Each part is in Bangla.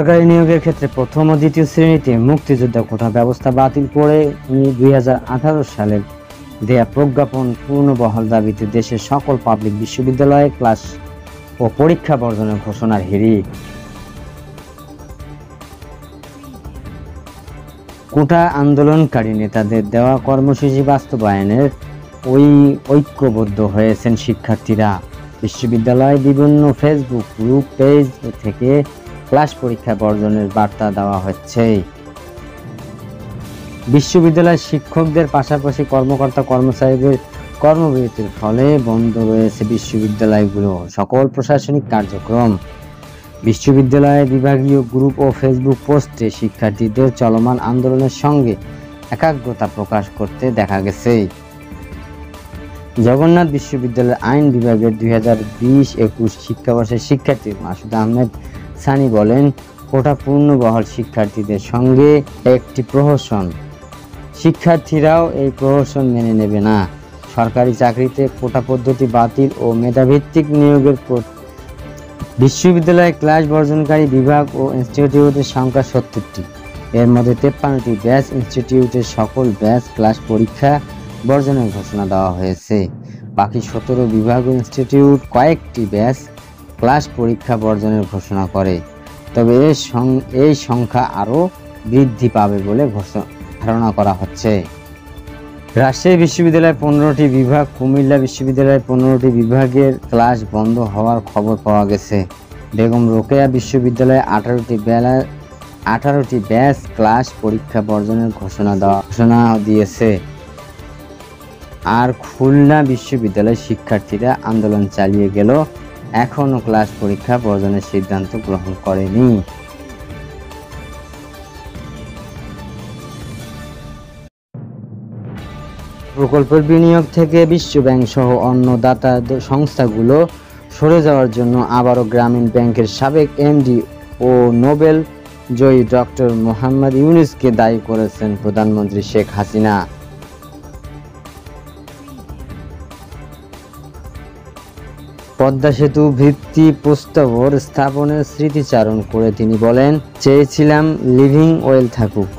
সরকারি নিয়োগের ক্ষেত্রে প্রথম ও দ্বিতীয় শ্রেণীতে মুক্তিযোদ্ধা কোটা ব্যবস্থা বাতিল করে 2018 সালের দেয়া প্রজ্ঞাপন পূর্ণবহাল দাবিতে দেশের সকল পাবলিক বিশ্ববিদ্যালয়ে ক্লাস ও পরীক্ষা বর্জনের ঘোষণার হিড়িক। কোটা আন্দোলনকারী নেতাদের দেওয়া কর্মসূচি বাস্তবায়নের ঐক্যবদ্ধ হয়েছেন শিক্ষার্থীরা। বিশ্ববিদ্যালয়ে বিভিন্ন ফেসবুক গ্রুপ পেজ থেকে ক্লাস পরীক্ষা বর্জনের বার্তা দেওয়া হচ্ছে। বিশ্ববিদ্যালয়ের শিক্ষকদের পাশাপাশি কর্মকর্তা কর্মচারীদের কর্মবিরতির ফলে বন্ধ রয়েছে বিশ্ববিদ্যালয়গুলো সকল প্রশাসনিক কার্যক্রম। বিশ্ববিদ্যালয়ের বিভাগীয় গ্রুপ ও ফেসবুক পোস্টে শিক্ষার্থীদের চলমান আন্দোলনের সঙ্গে একাগ্রতা প্রকাশ করতে দেখা গেছে। জগন্নাথ বিশ্ববিদ্যালয়ের আইন বিভাগের 2020-21 শিক্ষাবর্ষের শিক্ষার্থী মাসুদ আহমেদ সানি বলেন, কোটা পূর্ণবহাল শিক্ষার্থীদের সঙ্গে একটি প্রহসন। শিক্ষার্থীরাও এই প্রহসন মেনে নেবে না। সরকারি চাকরিতে কোটা পদ্ধতি বাতিল ও মেধাভিত্তিক নিয়োগের বিশ্ববিদ্যালয়ে ক্লাস বর্জনকারী বিভাগ ও ইনস্টিটিউটের সংখ্যা 70টি। এর মধ্যে 53টি ব্যাচ ইনস্টিটিউটের সকল ব্যাচ ক্লাস পরীক্ষা বর্জনের ঘোষণা দেওয়া হয়েছে। বাকি 17 বিভাগ ও ইনস্টিটিউট কয়েকটি ব্যাচ ক্লাস পরীক্ষা বর্জনের ঘোষণা করে। তবে এই সংখ্যা আরও বৃদ্ধি পাবে বলে ধারণা করা হচ্ছে। রাজশাহী বিশ্ববিদ্যালয়ে 15টি বিভাগ, কুমিল্লা বিশ্ববিদ্যালয়ে 15টি বিভাগের ক্লাস বন্ধ হওয়ার খবর পাওয়া গেছে। বেগম রোকেয়া বিশ্ববিদ্যালয়ে 18টি ব্যাচ ক্লাস পরীক্ষা বর্জনের ঘোষণা দিয়েছে। আর খুলনা বিশ্ববিদ্যালয়ের শিক্ষার্থীরা আন্দোলন চালিয়ে গেল, এখনও ক্লাস পরীক্ষা বর্জনের সিদ্ধান্ত গ্রহণ করেনি। প্রকল্পের বিনিয়োগ থেকে বিশ্বব্যাংক সহ অন্য দাতা সংস্থাগুলো সরে যাওয়ার জন্য আবারও গ্রামীণ ব্যাংকের সাবেক এমডি ও নোবেল জয়ী ডক্টর মোহাম্মদ ইউনূসকে দায়ী করেছেন প্রধানমন্ত্রী শেখ হাসিনা। পদ্মা সেতু ভিত্তি প্রস্তর স্থাপনের স্মৃতিচারণ করে তিনি বলেন, চেয়েছিলাম লিভিং ওয়েল থাকুক,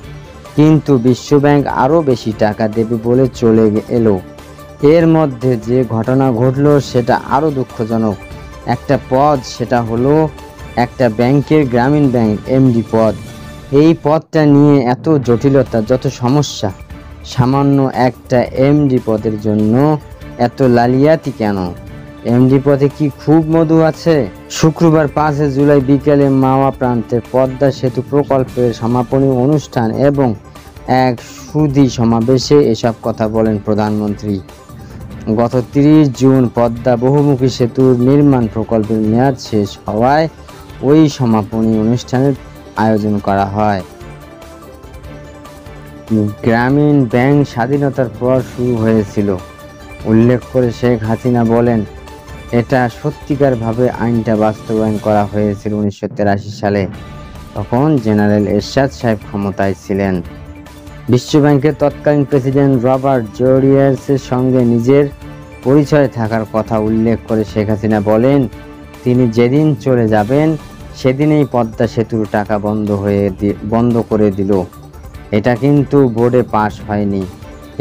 কিন্তু বিশ্বব্যাংক আরও বেশি টাকা দেবে বলে চলে এলো। এর মধ্যে যে ঘটনা ঘটলো সেটা আরও দুঃখজনক। একটা পদ, সেটা হলো একটা ব্যাংকের গ্রামীণ ব্যাংক এমডি পদ। এই পদটা নিয়ে এত জটিলতা, যত সমস্যা, সামান্য একটা এমডি পদের জন্য এত লালিয়াতি কেন? এমডি পদে কি খুব মধু আছে? শুক্রবার 5 জুলাই বিকেলে মাওয়া প্রান্তে পদ্মা সেতু প্রকল্পের সমাপনী অনুষ্ঠান এবং এক সুধী সমাবেশে এসব কথা বলেন প্রধানমন্ত্রী। গত 30 জুন পদ্মা বহুমুখী সেতুর নির্মাণ প্রকল্পের মেয়াদ শেষ হওয়ায় ওই সমাপনী অনুষ্ঠানের আয়োজন করা হয়। গ্রামীণ ব্যাংক স্বাধীনতার পর শুরু হয়েছিল উল্লেখ করে শেখ হাসিনা বলেন, এটা সত্যিকারভাবে আইনটা বাস্তবায়ন করা হয়েছিল 1983 সালে। তখন জেনারেল এরশাদ সাহেব ক্ষমতায় ছিলেন। বিশ্বব্যাংকের তৎকালীন প্রেসিডেন্ট রবার্ট জোরিয়ার্সের সঙ্গে নিজের পরিচয় থাকার কথা উল্লেখ করে শেখ হাসিনা বলেন, তিনি যেদিন চলে যাবেন সেদিনেই পদ্মা সেতুর টাকা বন্ধ করে দিল। এটা কিন্তু বোর্ডে পাস হয়নি।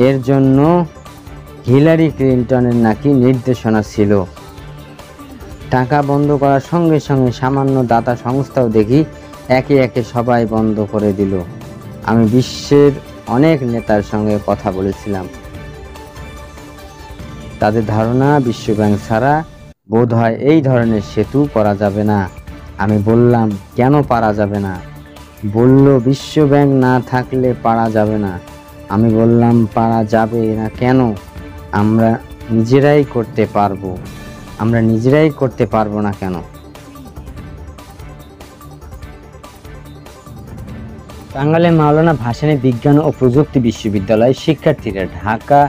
এর জন্য হিলারি ক্লিনটনের নাকি নির্দেশনা ছিল। টাকা বন্ধ করার সঙ্গে সঙ্গে সামান্য দাতা সংস্থাও দেখি একে একে সবাই বন্ধ করে দিল। আমি বিশ্বের অনেক নেতার সঙ্গে কথা বলেছিলাম, তাদের ধারণা বিশ্বব্যাংক ছাড়া বোধহয় এই ধরনের সেতু করা যাবে না। আমি বললাম, কেন পারা যাবে না? বলল, বিশ্বব্যাংক না থাকলে পারা যাবে না। আমি বললাম, পারা যাবে না কেন? আমরা নিজেরাই করতে পারবো না কেন? টাঙ্গাইলে মাওলানা ভাসানী বিজ্ঞান ও প্রযুক্তি বিশ্ববিদ্যালয়ের শিক্ষার্থীরা ঢাকা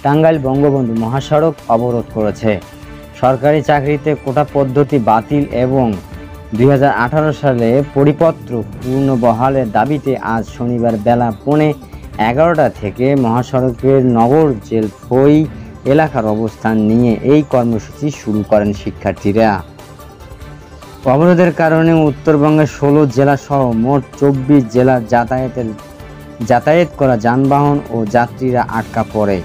টাঙ্গাইল বঙ্গবন্ধু মহাসড়ক অবরোধ করেছে। সরকারি চাকরিতে কোটা পদ্ধতি বাতিল এবং 2018 সালে পরিপত্র পুনর্বহালের দাবিতে আজ শনিবার বেলা 11:15 থেকে মহাসড়কের নগর জেল ফই এলাকার অবস্থান নিয়ে এই কর্মসূচি শুরু করেন শিক্ষার্থীরা। অবরোধের কারণে উত্তরবঙ্গের 16 জেলা সহ মোট 24 জেলা যাতায়াত করা যানবাহন ও যাত্রীরা আটকা পড়ে।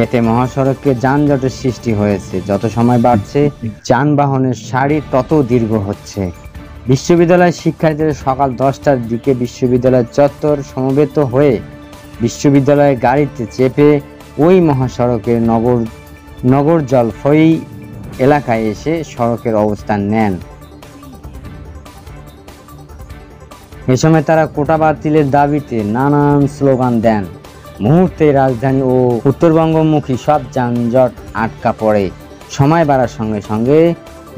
এতে মহাসড়কে যানজটের সৃষ্টি হয়েছে। যত সময় বাড়ছে যানবাহনের সারি তত দীর্ঘ হচ্ছে। বিশ্ববিদ্যালয়ের শিক্ষার্থীরা সকাল 10টার দিকে বিশ্ববিদ্যালয় চত্বর সমবেত হয়ে বিশ্ববিদ্যালয়ের গাড়িতে চেপে ওই মহাসড়কের নগর জলফই এলাকায় এসে সড়কের অবস্থান নেন। এ সময় তারা কোটা বাতিলের দাবিতে নানান স্লোগান দেন। মুহূর্তে রাজধানী ও উত্তরবঙ্গমুখী সব যানজট আটকা পড়ে। সময় বাড়ার সঙ্গে সঙ্গে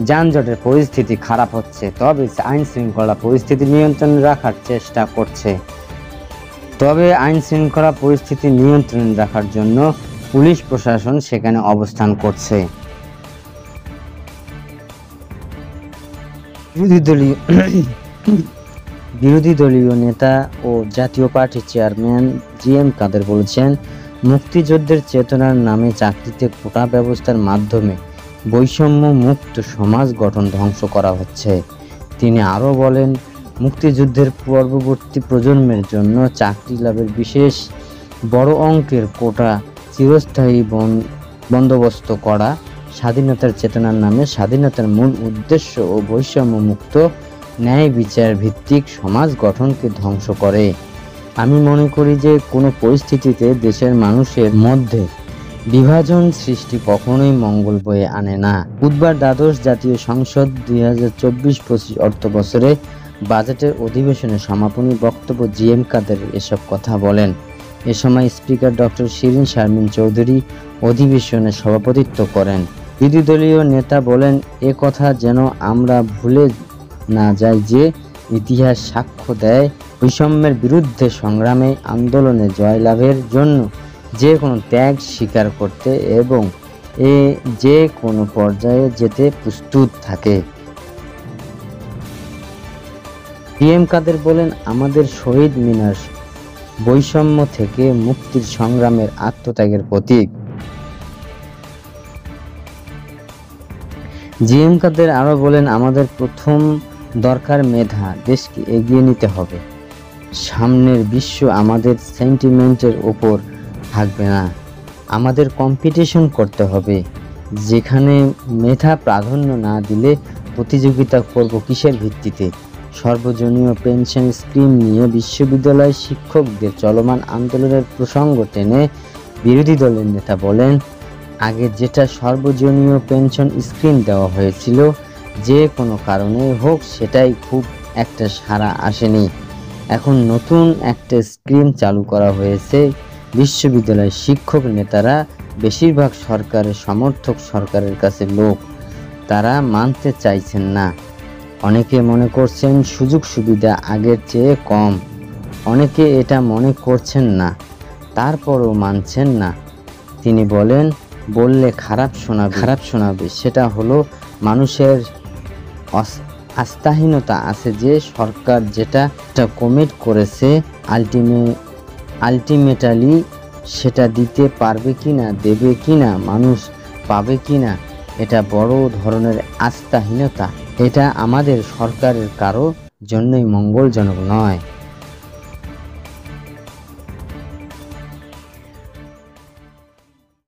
যানজটের পরিস্থিতি খারাপ হচ্ছে, তবে আইন শৃঙ্খলা পরিস্থিতি নিয়ন্ত্রণে রাখার চেষ্টা করছে। পুলিশ প্রশাসন সেখানে অবস্থান করছে। বিরোধী দলীয় নেতা ও জাতীয় পার্টির চেয়ারম্যান জিএম কাদের বলেছেন, মুক্তিযুদ্ধের চেতনার নামে চাকরিতে কোটা ব্যবস্থার মাধ্যমে বৈষম্য মুক্ত সমাজ গঠন ধ্বংস করা হচ্ছে। তিনি আরও বলেন, মুক্তিযুদ্ধের পরবর্তী প্রজন্মের জন্য চাকরি লাভের বিশেষ বড় অঙ্কের কোটা চিরস্থায়ী বন্দোবস্ত করা স্বাধীনতার চেতনার নামে স্বাধীনতার মূল উদ্দেশ্য ও বৈষম্য মুক্ত ন্যায় বিচার ভিত্তিক সমাজ গঠনকে ধ্বংস করে। আমি মনে করি যে কোনো পরিস্থিতিতে দেশের মানুষের মধ্যে বিভাজন সৃষ্টি কখনোই মঙ্গল বয়ে আনে না। বুধবার দ্বাদশ জাতীয় সংসদ 2024-25 অর্থ বছরে বাজেটের অধিবেশনে সমাপনী বক্তব্য জিএম কাদের এসব কথা বলেন। এ সময় স্পিকার ডক্টর শিরিন শারমিন চৌধুরী অধিবেশনে সভাপতিত্ব করেন। বিরোধী দলীয় নেতা বলেন, এ কথা যেন আমরা ভুলে না যাই যে ইতিহাস সাক্ষ্য দেয় বৈষম্যের বিরুদ্ধে সংগ্রামে আন্দোলনে জয়লাভের জন্য যে কোনো ত্যাগ স্বীকার করতে এবং যে কোনো পর্যায়ে যেতে প্রস্তুত থাকে। জিএম কাদের বলেন, আমাদের শহীদ মিনার বৈষম্য থেকে মুক্তির সংগ্রামের আত্মত্যাগের প্রতীক। জিএম কাদের আরো বলেন, আমাদের প্রথম দরকার মেধা, দেশকে এগিয়ে নিতে হবে। সামনের বিশ্ব আমাদের সেন্টিমেন্টের ওপর থাকবে না, আমাদের কম্পিটিশন করতে হবে। যেখানে মেধা প্রাধান্য না দিলে প্রতিযোগিতা করব কিসের ভিত্তিতে? সর্বজনীয় পেনশন স্কিম নিয়ে বিশ্ববিদ্যালয় শিক্ষকদের চলমান আন্দোলনের প্রসঙ্গ টেনে বিরোধী দলের নেতা বলেন, আগে যেটা সর্বজনীয় পেনশন স্কিম দেওয়া হয়েছিল, যে কোনো কারণে হোক সেটাই খুব একটা সাড়া আসেনি। এখন নতুন একটা স্কিম চালু করা হয়েছে। বিশ্ববিদ্যালয়ের শিক্ষক নেতারা বেশিরভাগ সরকারের সমর্থক, সরকারের কাছে লোক, তারা মানতে চাইছেন না। অনেকে মনে করছেন সুযোগ সুবিধা আগের চেয়ে কম, অনেকে এটা মনে করছেন না, তারপরও মানছেন না। তিনি বলেন, বললে খারাপ শোনাবে, সেটা হলো মানুষের আস্থাহীনতা আছে যে সরকার যেটা কমিট করেছে আলটিমেটালি সেটা দিতে পারবে কিনা, দেবে কিনা, মানুষ পাবে কিনা, এটা বড় ধরনের আস্থাহীনতা। এটা আমাদের সরকারের কারো জন্যই মঙ্গলজনক নয়।